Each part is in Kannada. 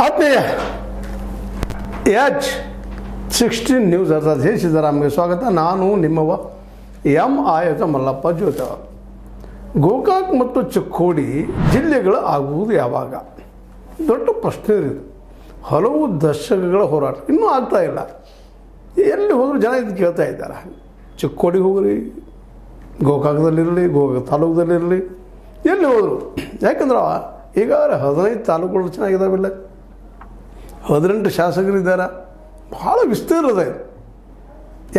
ಆತ್ಮೀಯ H16 ನ್ಯೂಸ್ ಅರ್ಥಾತ್ ಜೆ ಸಿದ್ದರಾಮ್ಗೆ ಸ್ವಾಗತ. ನಾನು ನಿಮ್ಮವ ಎಂ ಆಯತ ಮಲ್ಲಪ್ಪ ಜ್ಯೋತವ. ಗೋಕಾಕ್ ಮತ್ತು ಚಿಕ್ಕೋಡಿ ಜಿಲ್ಲೆಗಳು ಆಗುವುದು ಯಾವಾಗ? ದೊಡ್ಡ ಪ್ರಶ್ನೆ ಇದೆ. ಹಲವು ದಶಕಗಳ ಹೋರಾಟ ಇನ್ನೂ ಆಗ್ತಾ ಇಲ್ಲ. ಎಲ್ಲಿ ಹೋದರೂ ಜನ ಇದು ಕೇಳ್ತಾ ಇದ್ದಾರೆ. ಚಿಕ್ಕೋಡಿಗೆ ಹೋಗ್ರಿ, ಗೋಕಾಕದಲ್ಲಿರಲಿ, ಗೋಕಾಕ್ ತಾಲೂಕದಲ್ಲಿರಲಿ, ಎಲ್ಲಿ ಹೋದರು. ಯಾಕಂದ್ರೆ ಈಗಾಗಲೇ 15 ತಾಲೂಕುಗಳು ಚೆನ್ನಾಗಿದ್ದಾವಿಲ್ಲ, 18 ಶಾಸಕರಿದ್ದಾರೆ, ಭಾಳ ವಿಸ್ತೀರ್ಣದ ಇದೆ.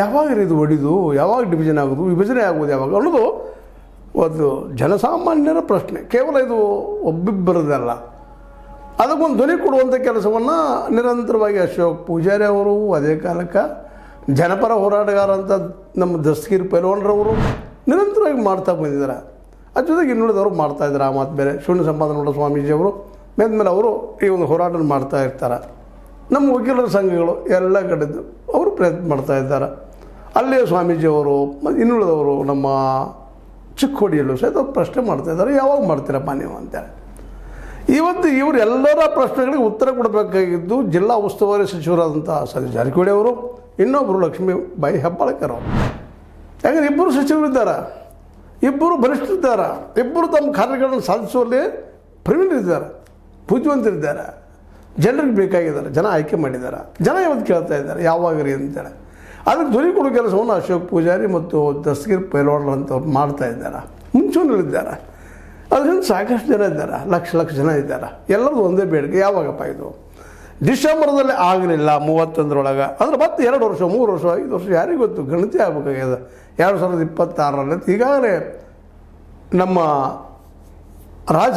ಯಾವಾಗ ಇದು ಒಡಿದು, ಯಾವಾಗ ಡಿವಿಷನ್ ಆಗೋದು, ವಿಭಜನೆ ಆಗೋದು ಯಾವಾಗ ಅನ್ನೋದು ಒಂದು ಜನಸಾಮಾನ್ಯರ ಪ್ರಶ್ನೆ. ಕೇವಲ ಇದು ಒಬ್ಬಿಬ್ಬರದಲ್ಲ, ಅದಕ್ಕೊಂದು ಧ್ವನಿ ಕೊಡುವಂಥ ಕೆಲಸವನ್ನು ನಿರಂತರವಾಗಿ ಅಶೋಕ್ ಪೂಜಾರಿ ಅವರು, ಅದೇ ಕಾಲಕ್ಕೆ ಜನಪರ ಹೋರಾಟಗಾರ ಅಂತ ನಮ್ಮ ದಸ್ತಗೀರ್ ಪೈಲ್ವಾನ್ರವರು ನಿರಂತರವಾಗಿ ಮಾಡ್ತಾ ಬಂದಿದ್ದಾರೆ. ಅದ್ರ ಜೊತೆಗೆ ಇನ್ನುಳಿದವರು ಮಾಡ್ತಾಯಿದ್ದಾರೆ. ಆ ಮಾತು ಬೇರೆ. ಶೂನ್ಯ ಸಂಪಾದನಾ ಸ್ವಾಮೀಜಿಯವರು ಮೇಲೆ ಅವರು ಈ ಒಂದು ಹೋರಾಟ ಮಾಡ್ತಾ ಇರ್ತಾರೆ. ನಮ್ಮ ವಕೀಲರ ಸಂಘಗಳು ಎಲ್ಲ ಕಡೆದು ಅವರು ಪ್ರಯತ್ನ ಮಾಡ್ತಾ ಇದ್ದಾರೆ. ಅಲ್ಲೇ ಸ್ವಾಮೀಜಿಯವರು ಇನ್ನುಳಿದವರು ನಮ್ಮ ಚಿಕ್ಕೋಡಿಯಲ್ಲೂ ಸಹಿತ ಪ್ರಶ್ನೆ ಮಾಡ್ತಾಯಿದ್ದಾರೆ, ಯಾವಾಗ ಮಾಡ್ತೀರಪ್ಪ ನೀವು ಅಂತೇಳಿ. ಇವತ್ತು ಇವರೆಲ್ಲರ ಪ್ರಶ್ನೆಗಳಿಗೆ ಉತ್ತರ ಕೊಡಬೇಕಾಗಿದ್ದು ಜಿಲ್ಲಾ ಉಸ್ತುವಾರಿ ಸಚಿವರಾದಂಥ ಸತೀಶ್ ಜಾರಕಿಹೊಳಿ ಅವರು, ಇನ್ನೊಬ್ಬರು ಲಕ್ಷ್ಮೀಬಾಯಿ ಹೆಬ್ಬಾಳ್ಕರ್ ಅವರು. ಯಾಕಂದರೆ ಇಬ್ಬರು ಸಚಿವರಿದ್ದಾರೆ, ಇಬ್ಬರು ಬಲಿಷ್ಠರಿದ್ದಾರೆ, ಇಬ್ಬರು ತಮ್ಮ ಕಾರ್ಯಗಳನ್ನು ಸಾಧಿಸುವಲ್ಲಿ ಪ್ರವೀಣರಿದ್ದಾರೆ, ಬುದ್ಧಿವಂತರಿದ್ದಾರೆ, ಜನರಿಗೆ ಬೇಕಾಗಿದ್ದಾರೆ, ಜನ ಆಯ್ಕೆ ಮಾಡಿದ್ದಾರೆ. ಜನ ಇವತ್ತು ಕೇಳ್ತಾ ಇದ್ದಾರೆ ಯಾವಾಗ ರೀ ಅಂತೇಳಿ. ಅದಕ್ಕೆ ಧ್ವನಿ ಕೊಡೋ ಕೆಲಸವನ್ನು ಅಶೋಕ್ ಪೂಜಾರಿ ಮತ್ತು ದಸ್ತಗೀರ್ ಪೈಲ್ವಾನ್ರು ಅಂತವ್ರು ಮಾಡ್ತಾ ಇದ್ದಾರೆ, ಮುಂಚೂಣಿಲಿದ್ದಾರೆ. ಅದರಿಂದ ಸಾಕಷ್ಟು ಜನ ಇದ್ದಾರೆ, ಲಕ್ಷ ಜನ ಇದ್ದಾರೆ. ಎಲ್ಲರದ್ದು ಒಂದೇ ಬೇಡಿಕೆ, ಯಾವಾಗಪ್ಪ ಇದು? ಡಿಸೆಂಬರ್ದಲ್ಲಿ ಆಗಲಿಲ್ಲ 31ರೊಳಗೆ ಅಂದರೆ ಮತ್ತೆ 2 ವರ್ಷ 3 ವರ್ಷ 5 ವರ್ಷ ಯಾರಿಗೂ ಗೊತ್ತು. ಗಣತಿ ಆಗಬೇಕಾಗ್ಯದ 2026ರಲ್ಲಿ. ಈಗಾಗಲೇ ನಮ್ಮ ರಾಜ್ಯ